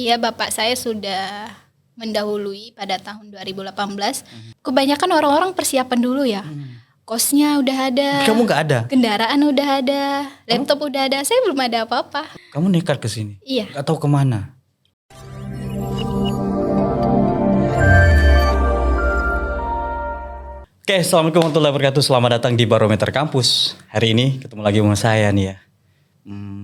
Iya, bapak saya sudah mendahului pada tahun 2018. Kebanyakan orang-orang persiapan dulu ya. Kosnya udah ada, Kamu nggak ada? kendaraan udah ada, laptop udah ada. Saya belum ada apa-apa. Kamu nekat ke sini? Iya. Nggak tahu kemana? Oke, assalamualaikum warahmatullahi wabarakatuh. Selamat datang di Barometer Kampus. Hari ini ketemu lagi sama saya nih ya.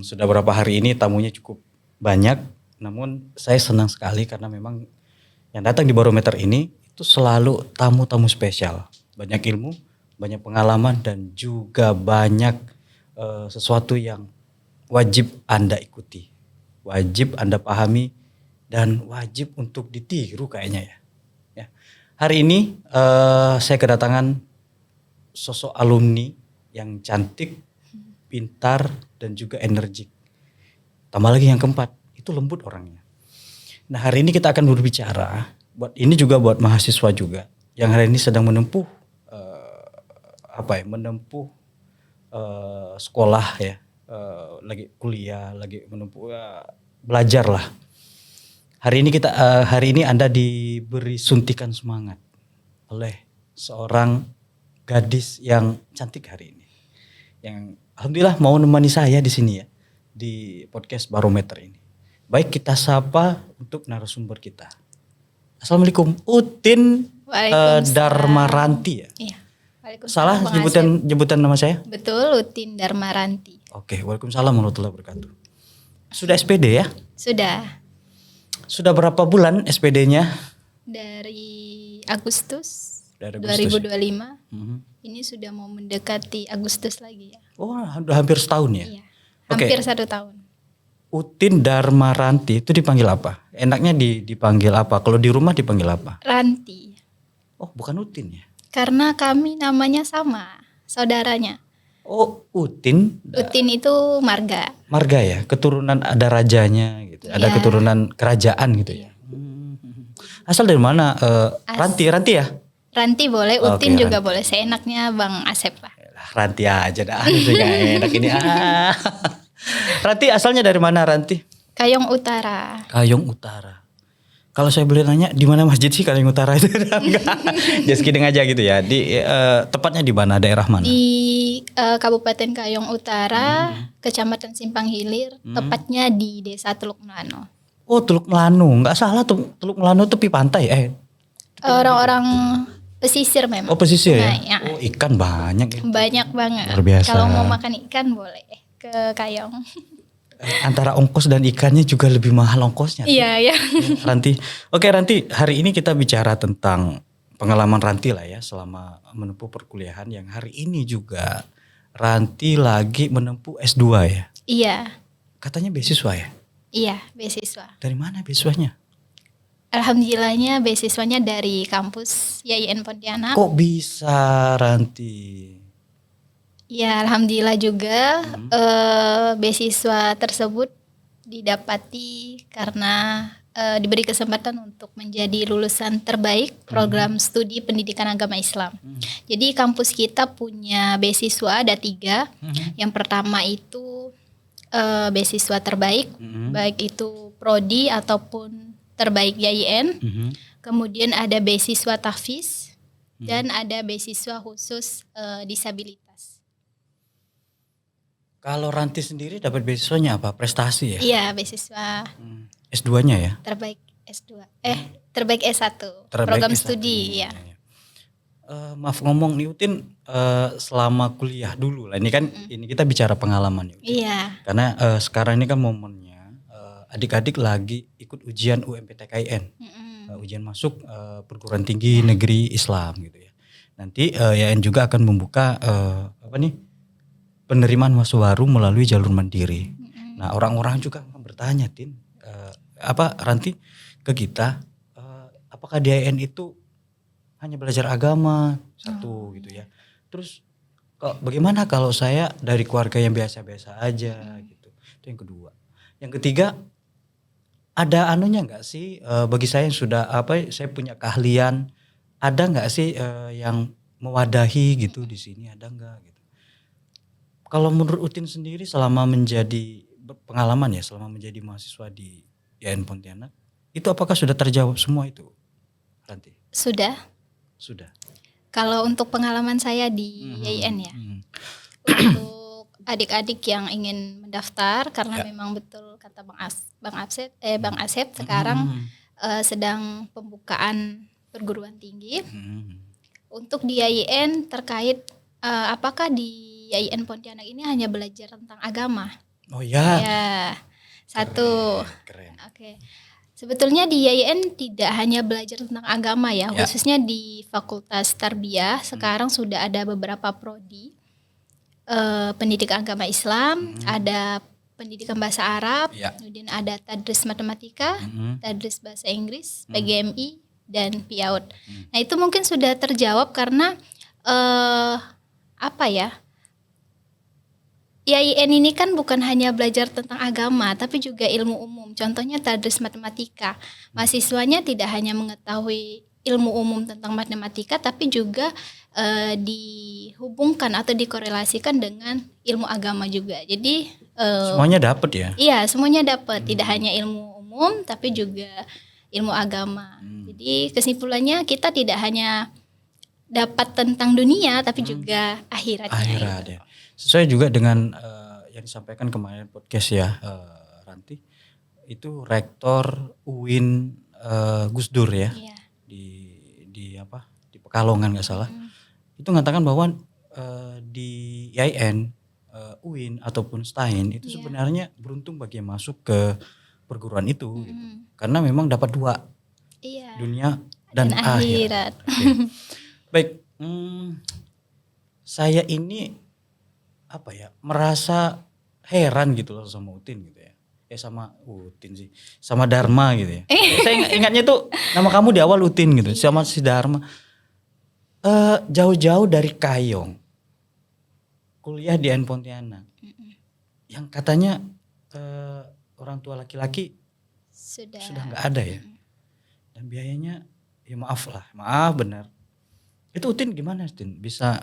Sudah berapa hari ini tamunya cukup banyak. Namun saya senang sekali karena memang yang datang di Barometer ini itu selalu tamu-tamu spesial. Banyak ilmu, banyak pengalaman dan juga banyak sesuatu yang wajib Anda ikuti. Wajib Anda pahami dan wajib untuk ditiru kayaknya ya. Hari ini saya kedatangan sosok alumni yang cantik, pintar, dan juga energik. Tambah lagi yang keempat, itu lembut orangnya. Nah hari ini kita akan berbicara, ini juga buat mahasiswa juga, yang hari ini sedang menempuh, sekolah ya, lagi kuliah, lagi menempuh, belajar lah. Hari ini Anda diberi suntikan semangat oleh seorang gadis yang cantik hari ini, yang alhamdulillah mau menemani saya di sini ya di podcast Barometer ini. Baik, kita sapa untuk narasumber kita. Assalamualaikum, Utin Darmaranti ya. Iya. Salah jemputan nama saya? Betul, Utin Darmaranti. Oke, waalaikumsalam warahmatullahi wabarakatuh. Sudah SPD ya? Sudah berapa bulan SPD-nya? Dari Agustus Dari 2025. Ini sudah mau mendekati Agustus lagi ya. Oh, hampir setahun ya? Iya. Hampir 1 tahun. Utin Darmaranti itu dipanggil apa? Enaknya dipanggil apa? Kalau di rumah dipanggil apa? Ranti. Oh, bukan Utin ya? Karena kami namanya sama, saudaranya. Oh, Utin. Utin itu marga. Marga ya, keturunan ada rajanya gitu. Ada keturunan kerajaan gitu ya. Asal dari mana? Ranti ya? Ranti boleh, Utin juga boleh. Seenaknya Bang Asep lah. Ranti aja dah, itu yang enak ini. Ranti asalnya dari mana Ranti? Kayong Utara. Kayong Utara. Kalau saya boleh nanya, di mana masjid sih Kayong Utara itu? Enggak, just kidding aja gitu ya. Tepatnya di mana, daerah mana? Di Kabupaten Kayong Utara, Kecamatan Simpang Hilir, tepatnya di Desa Teluk Melano. Oh, Teluk Melano, nggak salah tuh. Teluk Melano tepi pantai. Orang-orang pesisir memang. Oh, pesisir ya? Ya. Oh, ikan banyak. Banyak banget. Luar biasa. Kalau mau makan ikan boleh ke Kayong. Antara ongkos dan ikannya juga lebih mahal ongkosnya. Iya. Ranti. Oke Ranti, hari ini kita bicara tentang pengalaman Ranti lah ya selama menempuh perkuliahan, yang hari ini juga Ranti lagi menempuh S2 ya. Iya. Katanya beasiswa ya? Iya, beasiswa. Dari mana beasiswanya? Alhamdulillahnya beasiswanya dari kampus YIN Pontianak. Kok bisa Ranti? Ya alhamdulillah juga beasiswa tersebut didapati karena diberi kesempatan untuk menjadi lulusan terbaik program studi pendidikan agama Islam. Jadi kampus kita punya beasiswa ada 3. Yang pertama itu beasiswa terbaik, baik itu prodi ataupun terbaik YIN. Kemudian ada beasiswa tahfiz dan ada beasiswa khusus disabilitas. Kalau Ranti sendiri dapat beasiswanya apa? Prestasi ya? Iya, beasiswa. S2-nya ya? Terbaik S2. Terbaik S1. Terbaik program S1. studi ya. Maaf ngomong nih Utin, selama kuliah dulu lah. Ini kan ini kita bicara pengalaman ya. Iya. Karena sekarang ini kan momennya adik-adik lagi ikut ujian UMPTKIN. Ujian masuk perguruan tinggi negeri Islam gitu ya. Nanti YIN juga akan membuka penerimaan mahasiswa baru melalui jalur mandiri. Nah orang-orang juga akan bertanya Ranti ke kita, apakah di YIN itu hanya belajar agama satu gitu ya. Terus bagaimana kalau saya dari keluarga yang biasa-biasa aja gitu. Itu yang kedua. Yang ketiga, ada anunya nggak sih bagi saya yang sudah saya punya keahlian, ada nggak sih yang mewadahi gitu di sini, ada nggak gitu. Kalau menurut Utin sendiri selama menjadi pengalaman ya, selama menjadi mahasiswa di IAIN Pontianak. Itu apakah sudah terjawab semua itu, Ranti? Sudah. Sudah. Kalau untuk pengalaman saya di IAIN ya, untuk adik-adik yang ingin mendaftar, karena memang betul kata Bang Asep sekarang sedang pembukaan perguruan tinggi. Untuk di IAIN terkait apakah di IAIN Pontianak ini hanya belajar tentang agama? Oh ya. Ya, satu. Keren. Oke. Sebetulnya di IAIN tidak hanya belajar tentang agama ya, khususnya di Fakultas Tarbiyah sekarang sudah ada beberapa prodi pendidikan agama Islam, ada pendidikan bahasa Arab, kemudian ada tadris matematika, tadris bahasa Inggris, PGMI dan PIAUD. Nah itu mungkin sudah terjawab karena IAIN ini kan bukan hanya belajar tentang agama, tapi juga ilmu umum. Contohnya tadris matematika. Mahasiswanya tidak hanya mengetahui ilmu umum tentang matematika, tapi juga dihubungkan atau dikorelasikan dengan ilmu agama juga. Jadi semuanya dapat ya? Iya, semuanya dapat. Tidak hanya ilmu umum, tapi juga ilmu agama. Jadi kesimpulannya kita tidak hanya dapat tentang dunia, tapi juga akhiratnya. Akhirat ya. Sesuai juga dengan yang disampaikan kemarin podcast ya, Ranti. Itu rektor UIN Gus Dur ya, di Pekalongan nggak salah. Itu mengatakan bahwa di IAIN, UIN ataupun STAIN itu sebenarnya beruntung bagi yang masuk ke perguruan itu, gitu. Karena memang dapat dua, dunia dan akhirat. Okay. Baik, saya ini merasa heran gitu loh sama Utin gitu ya. Sama Utin sih, sama Dharma gitu ya. Saya ingatnya tuh nama kamu di awal Utin gitu, sama si Dharma. Jauh-jauh dari Kayong, kuliah di IAIN Pontianak, yang katanya orang tua laki-laki sudah nggak ada ya, dan biayanya ya maaf benar. Itu Utin gimana Utin bisa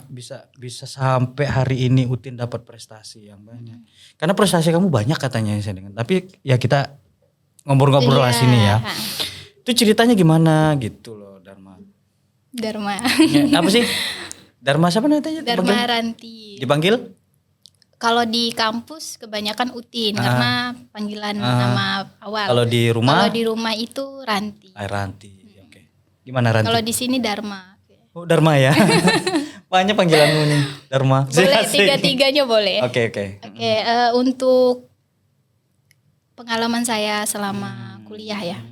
sampai hari ini Utin dapat prestasi yang banyak? Karena prestasi kamu banyak katanya saya dengar. Tapi ya kita ngobrol-ngobrol lah sini ya. Itu ceritanya gimana gitu loh, Dharma. Ya, apa sih? Dharma siapa namanya? Dharma Ranti. Dipanggil? Kalau di kampus kebanyakan Utin karena panggilan nama awal. Kalau di rumah? Kalau di rumah itu Ranti. Ranti. Oke. Gimana Ranti? Kalau di sini Dharma. Oh Dharma ya. Banyak panggilanmu nih, Dharma. Boleh, tiga-tiganya boleh. Oke. Untuk pengalaman saya selama kuliah ya.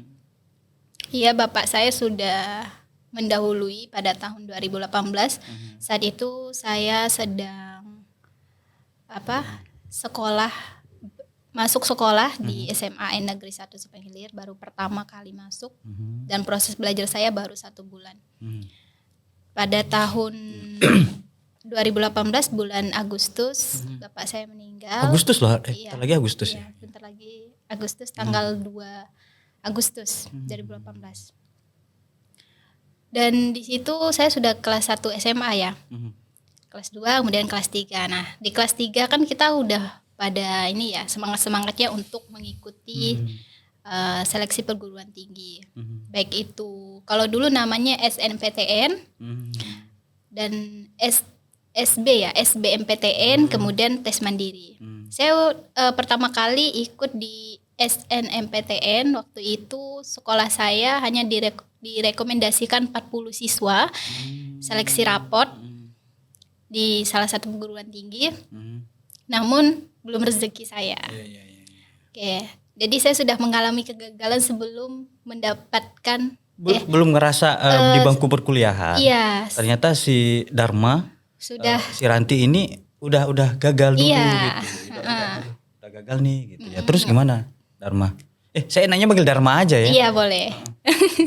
Iya, bapak saya sudah mendahului pada tahun 2018. Saat itu saya sedang masuk sekolah di SMA Negeri 1 Supenhilir, baru pertama kali masuk dan proses belajar saya baru 1 bulan. Pada tahun 2018 bulan Agustus bapak saya meninggal. Agustus loh, bentar lagi Agustus ya. Bentar lagi Agustus, tanggal 2 Agustus 2018. Dan di situ saya sudah kelas 1 SMA ya. Kelas 2 kemudian kelas 3. Nah, di kelas 3 kan kita udah pada ini ya, semangat-semangatnya untuk mengikuti seleksi perguruan tinggi. Baik itu kalau dulu namanya SNPTN dan SB ya, SBMPTN, kemudian tes mandiri. Saya pertama kali ikut di SNMPTN, waktu itu sekolah saya hanya direkomendasikan 40 siswa, seleksi rapot di salah satu perguruan tinggi. Namun belum rezeki saya. Oke. Jadi saya sudah mengalami kegagalan sebelum mendapatkan belum ngerasa di bangku perkuliahan. Iya. Ternyata si Dharma sudah si Ranti ini udah gagal dulu gitu. Udah gagal nih gitu ya. Terus gimana Dharma? Saya nanya panggil Dharma aja ya. Iya, boleh.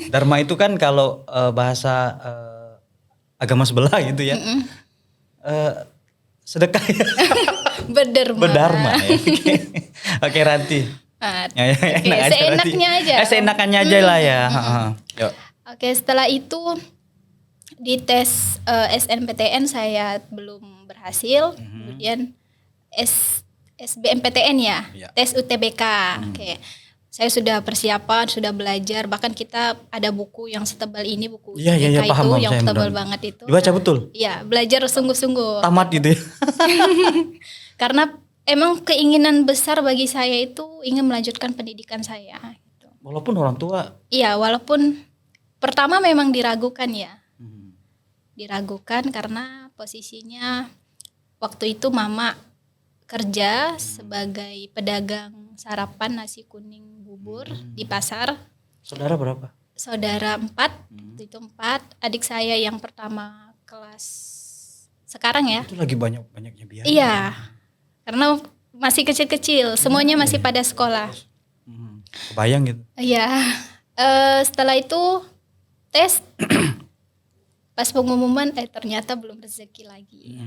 Dharma itu kan kalau bahasa agama sebelah gitu ya. Sedekah ya. Berdarma ya. Oke, Ranti. Seenaknya aja. Seenakannya aja lah ya. Yuk. Oke, setelah itu di tes SNPTN saya belum berhasil. Kemudian SBMPTN ya, tes UTBK. Oke. saya sudah persiapan, sudah belajar, bahkan kita ada buku yang setebal ini, buku Iya, iya, IPK paham, itu paham, yang saya tebal benar. banget itu. Dibaca betul. Iya, belajar sungguh-sungguh. Tamat gitu ya. Karena emang keinginan besar bagi saya itu ingin melanjutkan pendidikan saya. Gitu. Walaupun orang tua. Iya, walaupun pertama memang diragukan ya. Hmm. Diragukan karena posisinya waktu itu mama kerja sebagai pedagang sarapan nasi kuning bubur di pasar. Saudara berapa? Saudara 4, waktu itu 4. Adik saya yang pertama kelas sekarang ya. Itu lagi banyak-banyaknya biaya. Iya, karena masih kecil-kecil, semuanya masih pada sekolah. Kebayang gitu. Iya, setelah itu tes, pas pengumuman ternyata belum rezeki lagi.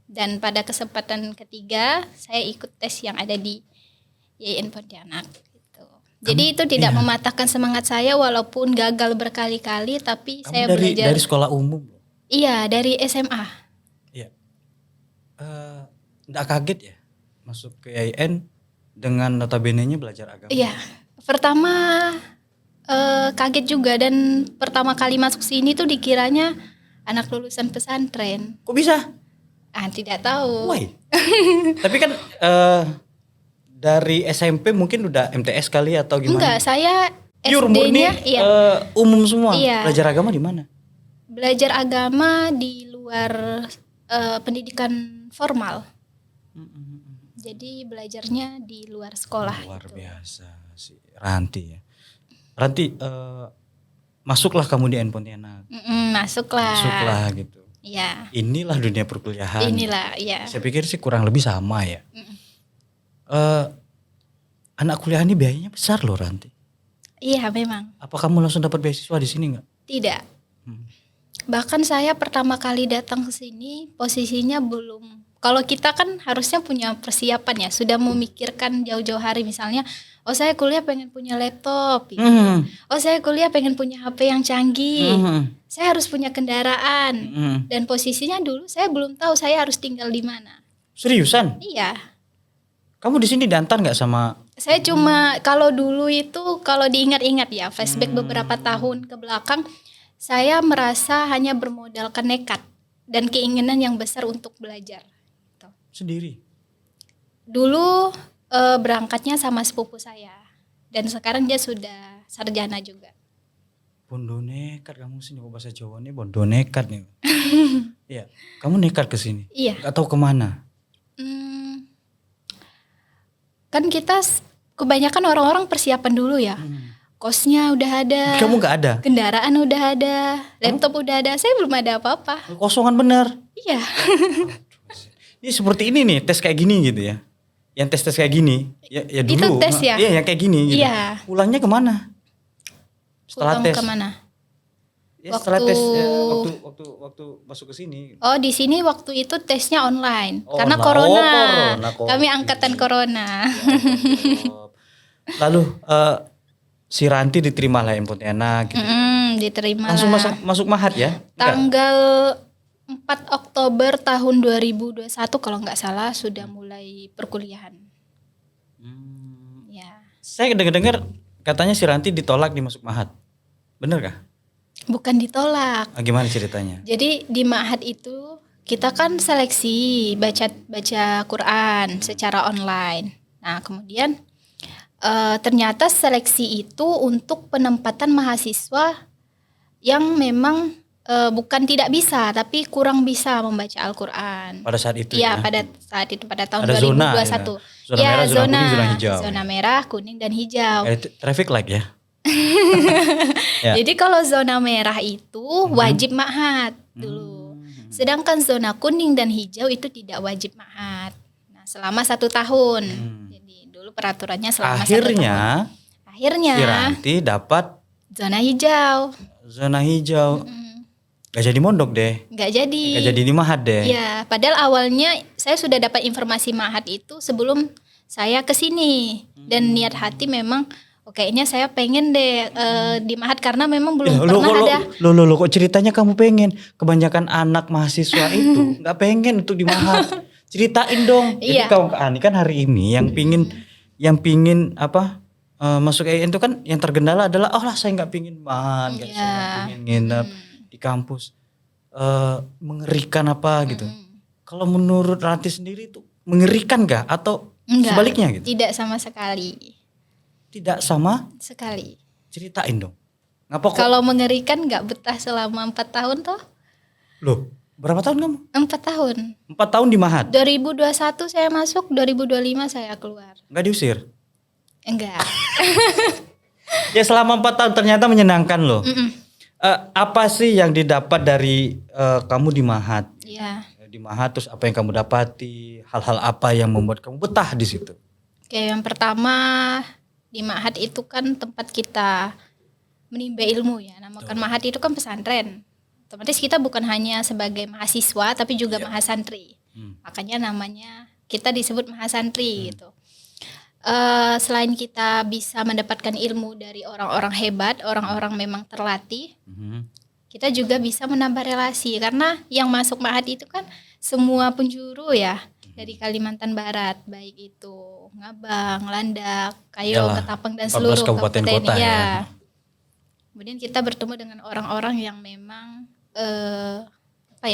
Dan pada kesempatan ketiga saya ikut tes yang ada di YIN Pontianak. Gitu. Jadi itu tidak mematahkan semangat saya walaupun gagal berkali-kali, tapi Kamu saya dari belajar. dari sekolah umum. Iya, dari SMA. Iya. Nggak kaget ya masuk ke YIN dengan notabene-nya belajar agama. Iya, pertama kaget juga, dan pertama kali masuk sini tuh dikiranya anak lulusan pesantren. Kok bisa? Tidak tahu. Why? Tapi kan dari SMP mungkin udah MTS kali atau gimana? Enggak, saya Pure murni SD-nya umum semua. Iya. Belajar agama di mana? belajar agama di luar pendidikan formal. Jadi belajarnya di luar sekolah. Luar gitu. biasa sih Ranti ya. Ranti masuklah kamu di YIN Pontianak. Masuklah. Masuklah gitu. Iya. Inilah dunia perkuliahan. Inilah, ya. Saya pikir sih kurang lebih sama ya. Anak kuliah ini biayanya besar loh Ranti. Iya, memang. Apa kamu langsung dapat beasiswa di sini nggak? Tidak. Bahkan saya pertama kali datang ke sini posisinya belum. Kalau kita kan harusnya punya persiapan ya, sudah memikirkan jauh-jauh hari, misalnya, oh saya kuliah pengen punya laptop, gitu. Oh saya kuliah pengen punya HP yang canggih, saya harus punya kendaraan, dan posisinya dulu saya belum tahu saya harus tinggal di mana. Seriusan? Iya. Kamu di sini diantar nggak sama? Saya cuma kalau dulu itu kalau diingat-ingat ya, flashback beberapa tahun ke belakang, saya merasa hanya bermodalkan nekat dan keinginan yang besar untuk belajar. Gitu. Sendiri? Dulu berangkatnya sama sepupu saya, dan sekarang dia sudah sarjana juga. Bondo nekat kamu sini, kok bahasa Jawa nih bondo nekat nih. Iya, kamu nekat ke sini. Iya. Gak tahu kemana. Kan kita kebanyakan orang-orang persiapan dulu ya. Kosnya udah ada. Kamu nggak ada? Kendaraan udah ada, laptop udah ada. Saya belum ada apa-apa. Kosongan bener. Iya. Ini seperti ini nih, tes kayak gini gitu ya. Yang tes kayak gini, ya dulu. Itu tes ya? Iya, yang kayak gini gitu. Iya. Pulangnya kemana? Setelah Pulang tes. kemana? Ya, setelah tes waktu masuk ke sini. Oh, di sini waktu itu tesnya online. Oh, karena online. corona. Corona, COVID. Kami angkatan corona. Lalu si Ranti diterima lah YIN Pontianak gitu. Diterima Langsung lah. masuk Mahat ya? Tanggal 4 Oktober tahun 2021 kalau nggak salah sudah mulai perkuliahan. Ya. Saya dengar katanya si Ranti ditolak di masuk Mahat. Bener kah? Bukan ditolak. Gimana ceritanya? Jadi di Ma'had itu kita kan seleksi baca Quran secara online. Nah, kemudian ternyata seleksi itu untuk penempatan mahasiswa yang memang bukan tidak bisa, tapi kurang bisa membaca Al-Quran. Pada saat itu Iya, ya? pada saat itu, pada tahun Ada 2021. zona, ya? Zona merah, zona kuning, zona hijau. Zona merah, kuning, dan hijau. Traffic light ya? Ya. Jadi kalau zona merah itu wajib ma'had dulu. Sedangkan zona kuning dan hijau itu tidak wajib ma'had. Nah, selama 1 tahun. Jadi dulu peraturannya selama 1 tahun. Akhirnya si Ranti dapat zona hijau. zona hijau. Gak jadi mondok deh. Nggak jadi. Gak jadi di Mahat deh. Iya, padahal awalnya saya sudah dapat informasi ma'had itu sebelum saya ke sini. Dan niat hati memang kayaknya saya pengen deh di Ma'had karena memang belum pernah ada. Lo kok ceritanya kamu pengen? Kebanyakan anak mahasiswa itu nggak pengen untuk di Ma'had. Ceritain dong. Jadi Iya. kamu Ani kan hari ini yang pingin apa? masuk EIN itu kan yang tergendala adalah oh lah saya nggak pingin mahan, saya Iya. nggak pingin nginep di kampus. Mengerikan apa gitu. Kalau menurut Ranti sendiri itu mengerikan gak atau Enggak, sebaliknya gitu? tidak sama sekali. Tidak sama, Sekali. ceritain dong. Ngapa kok? Kalau mengerikan nggak betah selama 4 tahun toh? Loh, berapa tahun kamu? 4 tahun. 4 tahun di Mahat? 2021 saya masuk, 2025 saya keluar. Nggak diusir? Enggak. Ya selama 4 tahun ternyata menyenangkan loh. Mm-mm. Apa sih yang didapat dari kamu di Mahat? Iya. Di Mahat terus apa yang kamu dapati? Hal-hal apa yang membuat kamu betah di situ? Oke, yang pertama di Mahat itu kan tempat kita menimba ilmu ya. Namakan Mahat itu kan pesantren. Otomatis kita bukan hanya sebagai mahasiswa tapi juga mahasantri. Makanya namanya kita disebut mahasantri gitu. Selain kita bisa mendapatkan ilmu dari orang-orang hebat, orang-orang memang terlatih, kita juga bisa menambah relasi karena yang masuk Mahat itu kan semua penjuru ya dari Kalimantan Barat, baik itu Ngabang, Landak, Kayo, Iyalah, Ketapang dan 14 seluruh kabupaten kota ya. Kemudian kita bertemu dengan orang-orang yang memang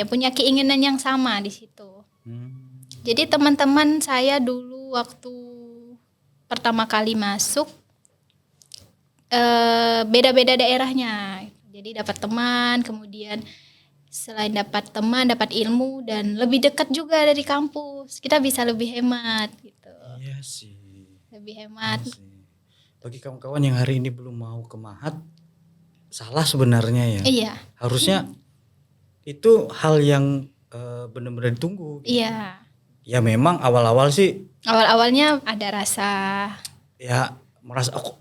punya keinginan yang sama di situ. Jadi teman-teman saya dulu waktu pertama kali masuk beda-beda daerahnya. Jadi dapat teman, kemudian selain dapat teman, dapat ilmu dan lebih dekat juga dari kampus. Kita bisa lebih hemat gitu. Iya sih. Lebih hemat. Iya sih. Bagi kawan-kawan yang hari ini belum mau ke Mahat, salah sebenarnya ya. Iya. Harusnya itu hal yang benar-benar ditunggu. Iya. Ya memang awal-awal sih Awal-awalnya ada rasa ya merasa aku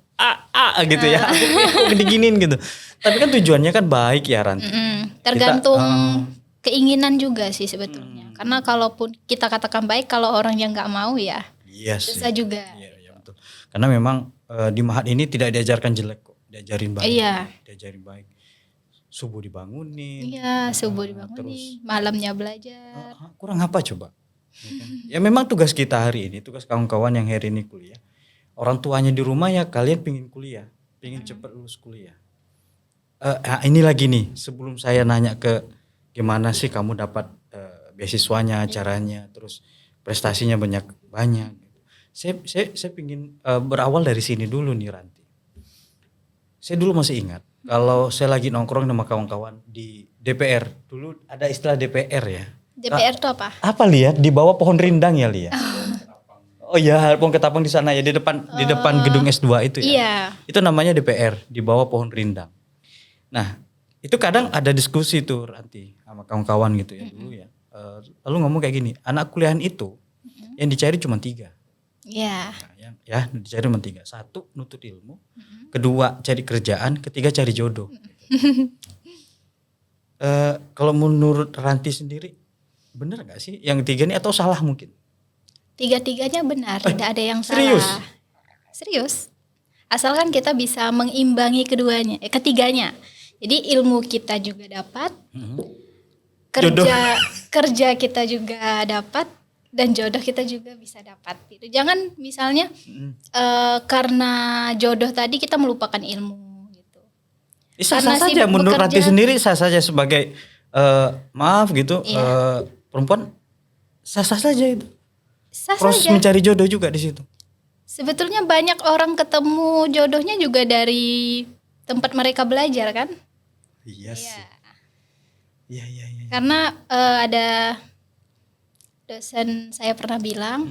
gitu ya. Aku diginin gitu. Tapi kan tujuannya kan baik ya Ranti. tergantung keinginan juga sih sebetulnya. Karena kalaupun kita katakan baik, kalau orang yang nggak mau ya Iya sih. susah juga. Iya betul. Karena memang di Mahat ini tidak diajarkan jelek kok, diajarin baik. Iya. Diajarin baik. Subuh dibangunin. Iya, subuh dibangunin, terus malamnya belajar. kurang apa coba? Ya, kan? Ya memang tugas kita hari ini, tugas kawan-kawan yang hari ini kuliah. Orang tuanya di rumah ya kalian pingin kuliah, pingin cepat lulus kuliah. Ini lagi nih, sebelum saya nanya ke gimana sih kamu dapat beasiswanya, caranya, terus prestasinya banyak. Saya pingin berawal dari sini dulu nih Ranti. Saya dulu masih ingat kalau saya lagi nongkrong sama kawan-kawan di DPR, dulu ada istilah DPR ya. DPR itu apa? Apa lihat di bawah pohon rindang ya Lia? Oh iya, pohon ketapang di sana ya di depan gedung S2 itu ya. Iya. Itu namanya DPR, di bawah pohon rindang. Nah, itu kadang ada diskusi tuh Ranti sama kawan-kawan gitu ya dulu ya. Lalu ngomong kayak gini, anak kuliahan itu yang dicari cuma 3. Iya. Nah, ya, dicari cuma 3. 1 nutut ilmu, 2 cari kerjaan, 3 cari jodoh. Kalau menurut Ranti sendiri benar gak sih yang 3 ini atau salah mungkin? 3-tiganya benar, tidak ada yang serius? salah. Serius. Asalkan kita bisa mengimbangi ketiganya. Jadi ilmu kita juga dapat, kerja kita juga dapat, dan jodoh kita juga bisa dapat. Gitu. Jangan misalnya karena jodoh tadi kita melupakan ilmu. Gitu. Sah saja menurut Ranti sendiri sah saja sebagai maaf gitu perempuan sah saja itu. Proses mencari jodoh juga di situ. Sebetulnya banyak orang ketemu jodohnya juga dari tempat mereka belajar kan? Iya sih. Iya. Karena ada dosen saya pernah bilang,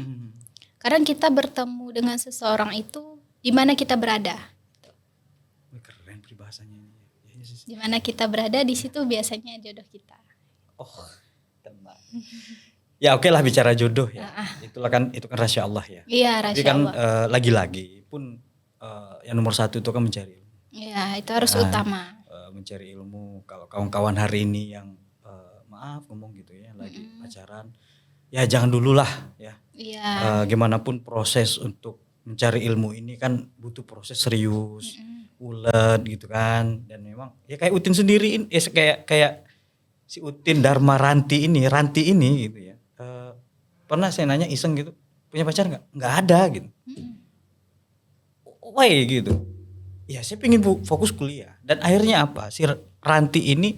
kadang kita bertemu dengan seseorang itu di mana kita berada. Keren peribahasanya. Di mana kita berada di situ biasanya jodoh kita. Oh, tenang. Ya oke lah bicara jodoh ya. Itu kan rahasia Allah ya. Iya, rahasia Allah. Tapi kan lagi-lagi pun yang nomor 1 itu kan mencari ilmu. Iya, itu harus utama. Mencari ilmu. Kalau kawan-kawan hari ini yang maaf ngomong gitu ya, lagi pacaran, ya jangan dulu lah ya. Iya. Gimana pun proses untuk mencari ilmu ini kan butuh proses serius, ulet gitu kan. Dan memang ya kayak Utin sendiri, kayak si Utin Dharma Ranti ini gitu ya. Pernah saya nanya iseng gitu, punya pacar nggak? Nggak ada gitu. why gitu. Ya saya pengen fokus kuliah. Dan akhirnya apa? Si Ranti ini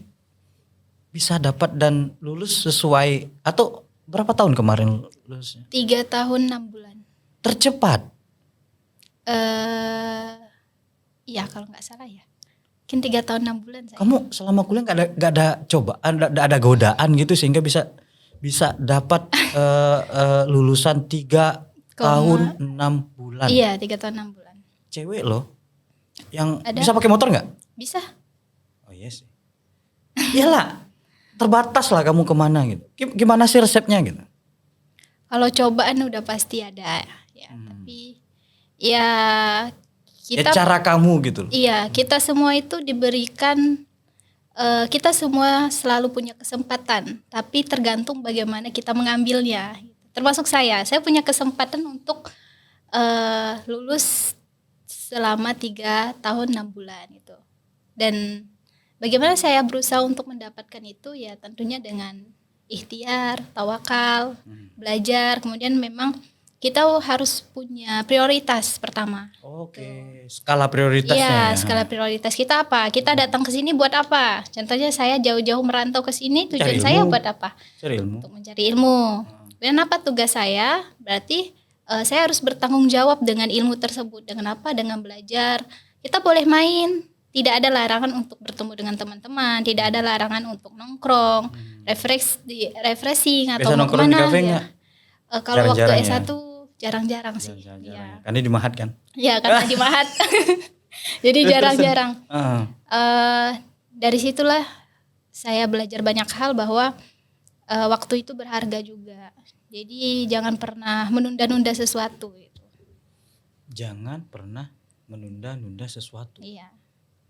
bisa dapat dan lulus sesuai, atau berapa tahun kemarin lulusnya? 3 tahun 6 bulan. Tercepat. Iya kalau nggak salah ya. Mungkin 3 tahun 6 bulan saya. Kamu selama kuliah nggak ada cobaan, nggak ada godaan gitu sehingga bisa dapat lulusan 3 tahun 6 bulan. Iya 3 tahun 6 bulan. Cewek loh. Yang Ada. bisa pakai motor nggak? Bisa. Oh iya sih. Iyalah, terbatas lah kamu kemana gitu. Gimana sih resepnya gitu? Kalau cobaan udah pasti ada ya. Tapi ya kita Cara kamu gitu loh. iya kita semua itu diberikan kita semua selalu punya kesempatan. Tapi tergantung bagaimana kita mengambilnya. Termasuk saya punya kesempatan untuk lulus selama 3 tahun 6 bulan itu. Dan bagaimana saya berusaha untuk mendapatkan itu ya tentunya dengan ikhtiar, tawakal, belajar, kemudian memang kita harus punya prioritas pertama. Oke, skala prioritasnya. Iya, skala prioritas kita apa? Kita datang ke sini buat apa? Contohnya saya jauh-jauh merantau ke sini, tujuan saya buat apa? Cari ilmu. Untuk mencari ilmu. Dan apa tugas saya? Berarti saya harus bertanggung jawab dengan ilmu tersebut. Dengan apa? Dengan belajar. Kita boleh main. Tidak ada larangan untuk bertemu dengan teman-teman. Tidak ada larangan untuk nongkrong, refreshing atau Biasa mau nongkrong di kemana. kafe Ya. nggak? Kalau waktu Jarang-jarang S1 jarang-jarang sih. Jarang-jarang. Karena di Mahat kan? Ya karena di Mahat. Jadi jarang-jarang. Dari situlah saya belajar banyak hal bahwa waktu itu berharga juga. Jadi jangan pernah menunda-nunda sesuatu gitu. Jangan pernah menunda-nunda sesuatu. Iya.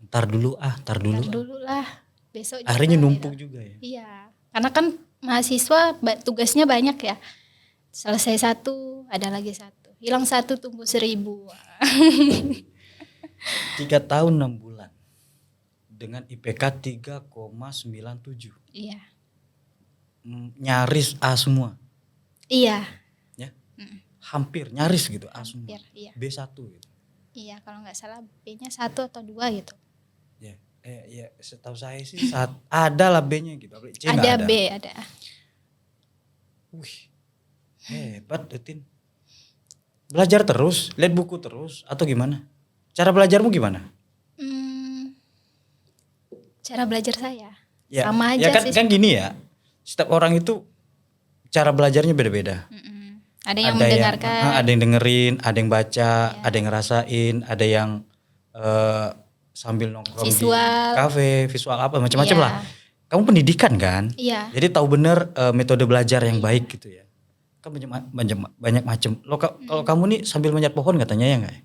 Ntar dulu Ntar dulu lah. Besok juga. Akhirnya numpuk juga ya. Iya. Karena kan mahasiswa tugasnya banyak ya. Selesai satu, ada lagi satu. Hilang satu, tumbuh 1000. 3 tahun 6 bulan. Dengan IPK 3,97. Iya. Nyaris A semua. Iya. Ya. Hampir nyaris gitu A semua. Hampir, iya. B1 gitu. Iya, kalau nggak salah B-nya 1 atau 2 gitu. Ya. Ya setahu saya sih ada lah B-nya gitu. C Ada ada. B, ada. Wih. Hebat Tin. Belajar terus, lihat buku terus atau gimana? Cara belajarmu gimana? Cara belajar saya Ya, sama aja ya kan, sih. kan gini ya. Setiap orang itu cara belajarnya beda-beda. Ada yang mendengarkan, ada yang dengerin, ada yang baca, ada yang ngerasain, ada yang sambil nongkrong visual. di kafe, visual apa macam-macam Iya. lah. Kamu pendidikan kan? Iya. Jadi tahu benar metode belajar yang baik gitu ya. Kan banyak macam. Kalau kamu nih sambil manjat pohon katanya ya enggak?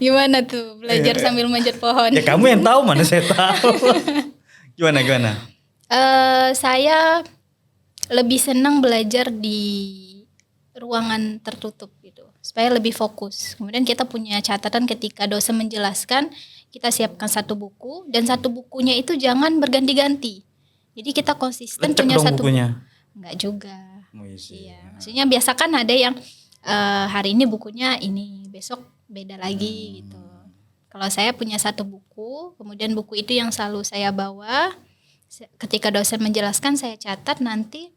Gimana tuh belajar sambil manjat pohon? Ya kamu yang tahu, mana saya tahu. Gimana? Saya lebih senang belajar di ruangan tertutup gitu, supaya lebih fokus. Kemudian kita punya catatan ketika dosen menjelaskan, kita siapkan satu buku dan satu bukunya itu jangan berganti-ganti. Jadi kita konsisten Lecek punya dong satu bukunya. Enggak juga. Oh, iya. Maksudnya biasa kan ada yang hari ini bukunya ini, besok beda lagi gitu. Kalau saya punya satu buku, kemudian buku itu yang selalu saya bawa. Ketika dosen menjelaskan saya catat, nanti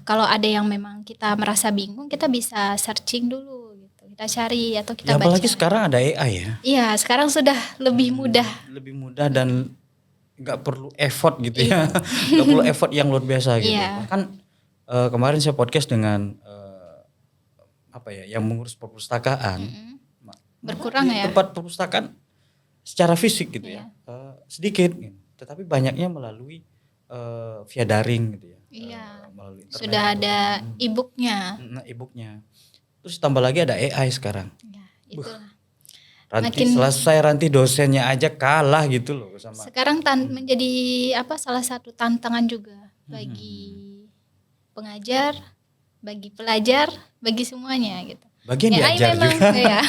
kalau ada yang memang kita merasa bingung, kita bisa searching dulu gitu. Kita cari atau kita baca. Apalagi sekarang ada AI ya. Iya, sekarang sudah lebih mudah. Lebih mudah dan nggak perlu effort gitu ya. Nggak perlu effort yang luar biasa gitu. Iya. Kan kemarin saya podcast dengan yang mengurus perpustakaan. Berkurang ya. Tempat perpustakaan secara fisik gitu ya. Sedikit gitu. Tetapi banyaknya melalui via daring gitu ya. Iya. Melalui internet. Sudah ada e-booknya. E-booknya. Terus tambah lagi ada AI sekarang. Ya, itulah. Ranti dosennya aja kalah gitu loh sama. Sekarang menjadi salah satu tantangan juga bagi pengajar, bagi pelajar, bagi semuanya gitu. Bagi yang diajar memang, juga. Ya,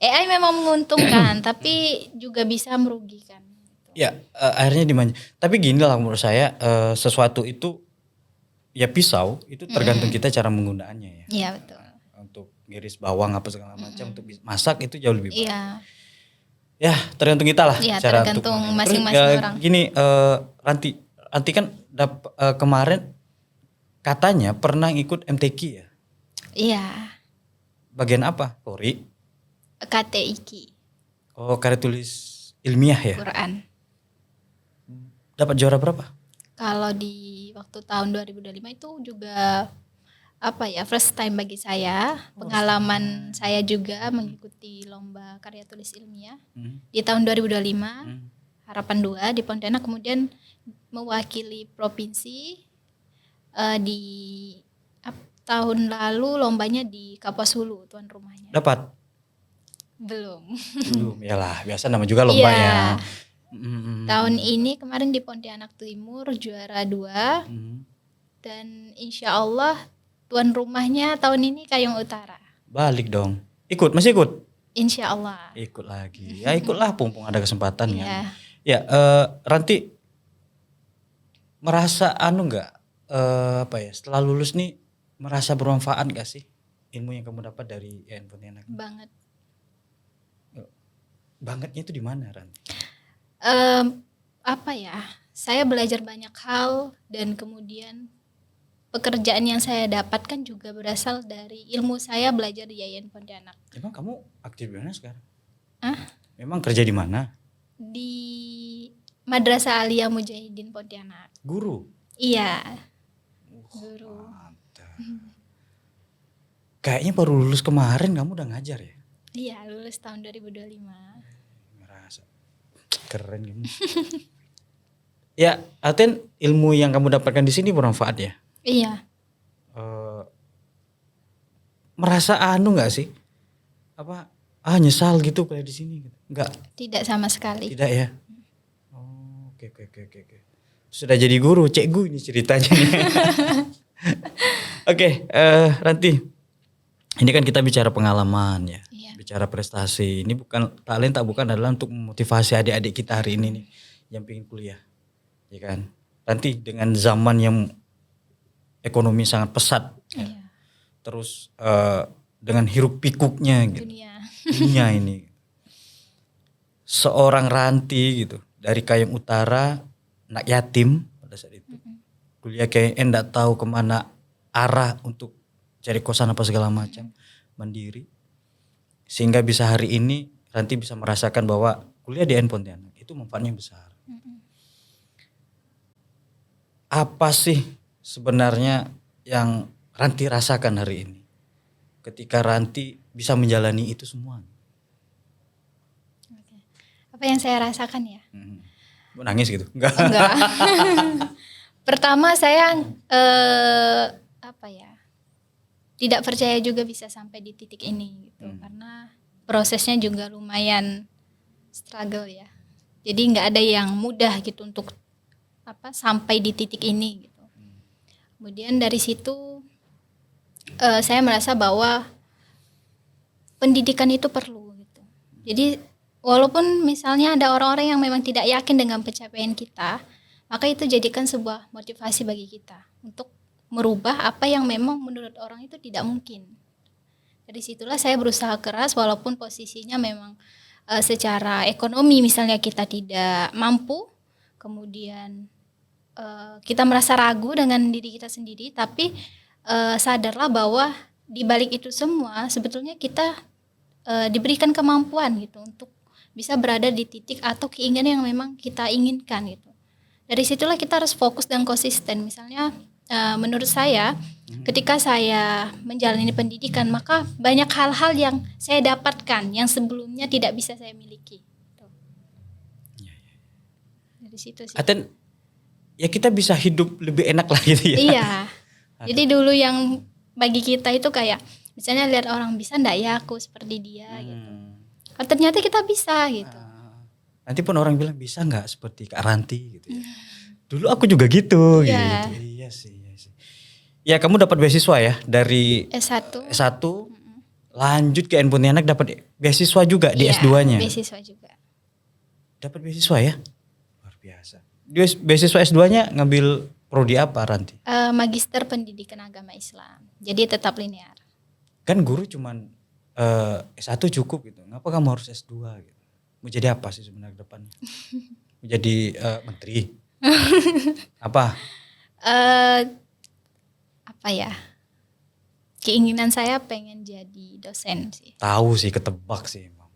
AI memang menguntungkan tapi juga bisa merugikan. Ya, akhirnya dimanja. Tapi gini lah menurut saya, sesuatu itu ya pisau itu tergantung kita cara menggunakannya ya. Iya betul. Untuk ngiris bawang apa segala macam untuk masak itu jauh lebih baik. Iya. Ya tergantung kita lah. Iya, cara tergantung untuk masing-masing orang. Gini, Ranti kan kemarin katanya pernah ikut MTQ ya? Iya. Bagian apa? Polri? KTIQ. Oh, karya tulis ilmiah ya? Quran. Dapat juara berapa? Kalau di waktu tahun 2025 itu juga first time bagi saya, pengalaman saya juga mengikuti lomba karya tulis ilmiah di tahun 2025, Harapan 2 di Pontianak, kemudian mewakili provinsi di tahun lalu lombanya di Kapuas Hulu, tuan rumahnya. Dapat? Belum, yalah biasa nama juga lombanya. Tahun ini kemarin di Pontianak Timur juara 2 dan insya Allah tuan rumahnya tahun ini Kayong Utara. Balik dong. Masih ikut? Insya Allah. Ikut lagi. Ya ikutlah mumpung ada kesempatan ya. Iya. Ya, Ranti merasa nggak setelah lulus nih merasa bermanfaat nggak sih ilmu yang kamu dapat dari IAIN Pontianak? Banget. Bangetnya itu di mana, Ranti? Saya belajar banyak hal dan kemudian pekerjaan yang saya dapatkan juga berasal dari ilmu saya belajar di IAIN Pontianak. Emang kamu aktif di mana sekarang? Memang kerja di mana? Di Madrasah Aliyah Mujahidin Pontianak. Guru? Iya. Guru. Mantap. Kayaknya baru lulus kemarin kamu udah ngajar ya? Iya, lulus tahun 2025. Ngerasa keren kamu. Ya, Aten ilmu yang kamu dapatkan di sini bermanfaat ya? Iya. Merasa nggak sih? Nyesal gitu kayak di sini? Enggak. Tidak sama sekali. Tidak ya? Oh, oke. Sudah jadi guru, cikgu ini ceritanya. Oke, Ranti. Ini kan kita bicara pengalaman ya. Iya. Bicara prestasi. Ini talenta bukan adalah untuk memotivasi adik-adik kita hari ini nih yang pengen kuliah. Ya kan? Ranti, dengan zaman yang ekonomi sangat pesat. Iya. Terus dengan hiruk pikuknya gitu. Dunia ini. Seorang Ranti gitu dari Kayong Utara, anak yatim pada saat itu. Kuliah kayak enggak tahu kemana arah untuk cari kosan apa segala macam, mandiri. Sehingga bisa hari ini Ranti bisa merasakan bahwa kuliah di IAIN Pontianak itu manfaatnya besar. Apa sih sebenarnya yang Ranti rasakan hari ini ketika Ranti bisa menjalani itu semua? Apa yang saya rasakan ya? Nangis gitu? Enggak. Pertama saya tidak percaya juga bisa sampai di titik ini gitu, karena prosesnya juga lumayan struggle ya. Jadi nggak ada yang mudah gitu untuk sampai di titik ini gitu. Kemudian dari situ saya merasa bahwa pendidikan itu perlu gitu. Jadi walaupun misalnya ada orang-orang yang memang tidak yakin dengan pencapaian kita, maka itu jadikan sebuah motivasi bagi kita untuk merubah apa yang memang menurut orang itu tidak mungkin. Dari situlah saya berusaha keras walaupun posisinya memang secara ekonomi misalnya kita tidak mampu, kemudian kita merasa ragu dengan diri kita sendiri, tapi sadarlah bahwa di balik itu semua sebetulnya kita diberikan kemampuan gitu untuk bisa berada di titik atau keinginan yang memang kita inginkan gitu. Dari situlah kita harus fokus dan konsisten. Misalnya menurut saya ketika saya menjalani pendidikan, maka banyak hal-hal yang saya dapatkan yang sebelumnya tidak bisa saya miliki. Dari situ sih. Aten, ya kita bisa hidup lebih enak lah gitu ya. Iya. Jadi dulu yang bagi kita itu kayak misalnya lihat orang bisa enggak ya aku seperti dia gitu. Ternyata kita bisa gitu. Nanti pun orang bilang bisa enggak seperti Kak Ranti gitu ya. Dulu aku juga gitu gitu. Iya sih. Ya kamu dapat beasiswa ya dari S1 lanjut ke IAIN Pontianak dapat beasiswa juga di S2-nya. Beasiswa juga. Dapat beasiswa ya? Luar biasa. Beasiswa S2-nya ngambil prodi apa Ranti? Magister Pendidikan Agama Islam. Jadi tetap linear. kan guru cuman S1 cukup gitu. Ngapa kamu harus S2 gitu? Mau jadi apa sih sebenarnya ke depannya? Mau jadi menteri? Apa? Eh, apa ya? Keinginan saya pengen jadi dosen sih. Tahu sih, ketebak sih emang.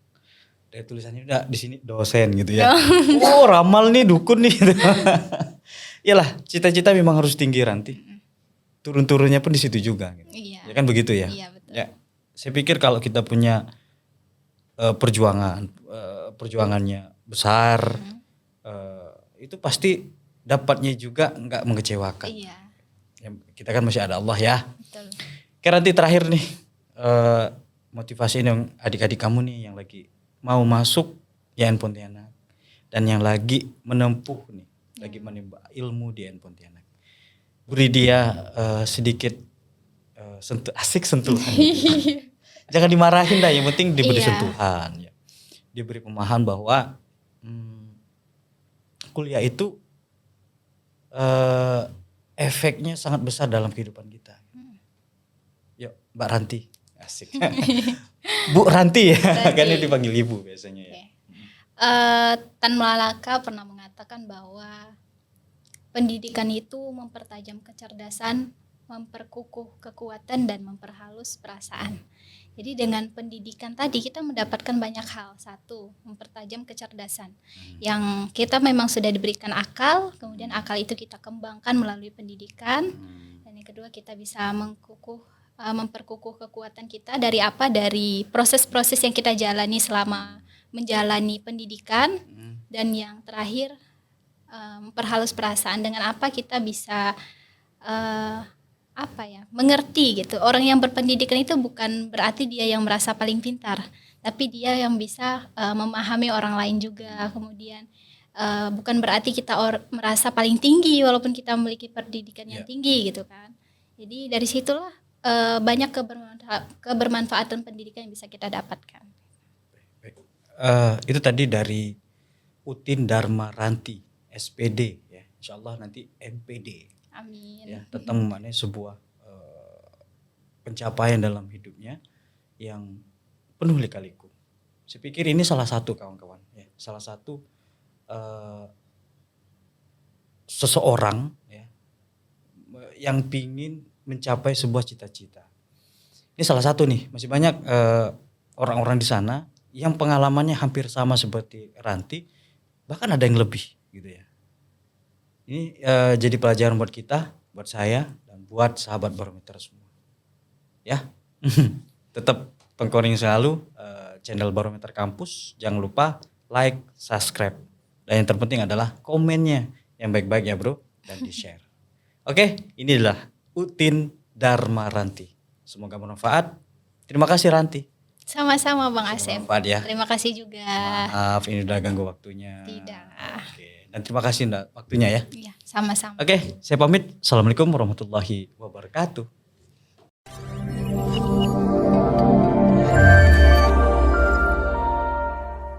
Dari tulisannya udah di sini dosen gitu ya. Oh, ramal nih, dukun nih gitu. Iyalah, cita-cita memang harus tinggi Ranti. Turun-turunnya pun di situ juga gitu. Iya. Ya kan begitu ya? Iya betul. Ya. Saya pikir kalau kita punya perjuangannya besar, itu pasti dapatnya juga nggak mengecewakan. Iya. Ya, kita kan masih ada Allah ya. Betul. Oke Ranti, terakhir nih, motivasi yang adik-adik kamu nih yang lagi mau masuk YN Pontianak dan yang lagi menempuh nih, lagi menimba ilmu di YN Pontianak. Beri dia sedikit asik sentuhan. Jangan dimarahin dah, yang penting diberi sentuhan. Ya. Diberi pemahaman bahwa kuliah itu efeknya sangat besar dalam kehidupan kita. Yuk Mbak Ranti, asik. Bu Ranti ya, kan dia dipanggil ibu biasanya ya. Tan Malaka pernah mengatakan bahwa pendidikan itu mempertajam kecerdasan, memperkukuh kekuatan dan memperhalus perasaan. Jadi dengan pendidikan tadi kita mendapatkan banyak hal. Satu, mempertajam kecerdasan. Yang kita memang sudah diberikan akal, kemudian akal itu kita kembangkan melalui pendidikan. Dan yang kedua kita bisa memperkukuh kekuatan kita dari apa? Dari proses-proses yang kita jalani selama menjalani pendidikan. Dan yang terakhir memperhalus perasaan. Dengan apa kita bisa mengerti gitu. Orang yang berpendidikan itu bukan berarti dia yang merasa paling pintar, tapi dia yang bisa memahami orang lain juga. Kemudian bukan berarti kita merasa paling tinggi walaupun kita memiliki pendidikan yang tinggi gitu kan. Jadi dari situlah banyak kebermanfaatan pendidikan yang bisa kita dapatkan. Itu tadi dari Utin Dharma Ranti, SPD ya. Insyaallah nanti MPD. Amin. Ya, tetap memaknai sebuah pencapaian dalam hidupnya yang penuh lika-liku. Saya pikir ini salah satu kawan-kawan, ya, salah satu seseorang ya, yang pingin mencapai sebuah cita-cita. Ini salah satu nih, masih banyak orang-orang di sana yang pengalamannya hampir sama seperti Ranti, bahkan ada yang lebih gitu ya. Ini jadi pelajaran buat kita, buat saya, dan buat sahabat barometer semua. Ya, tetap tengkoring selalu channel Barometer Kampus. Jangan lupa like, subscribe. Dan yang terpenting adalah komennya yang baik-baik ya bro, dan di-share. Oke, inilah Utin Dharma Ranti. Semoga bermanfaat. Terima kasih Ranti. Sama-sama Bang Asep. Ya. Terima kasih juga. Maaf ini udah ganggu waktunya. Tidak. Oke. Dan terima kasih waktunya ya. Iya, sama-sama. Oke, saya pamit. Assalamualaikum warahmatullahi wabarakatuh.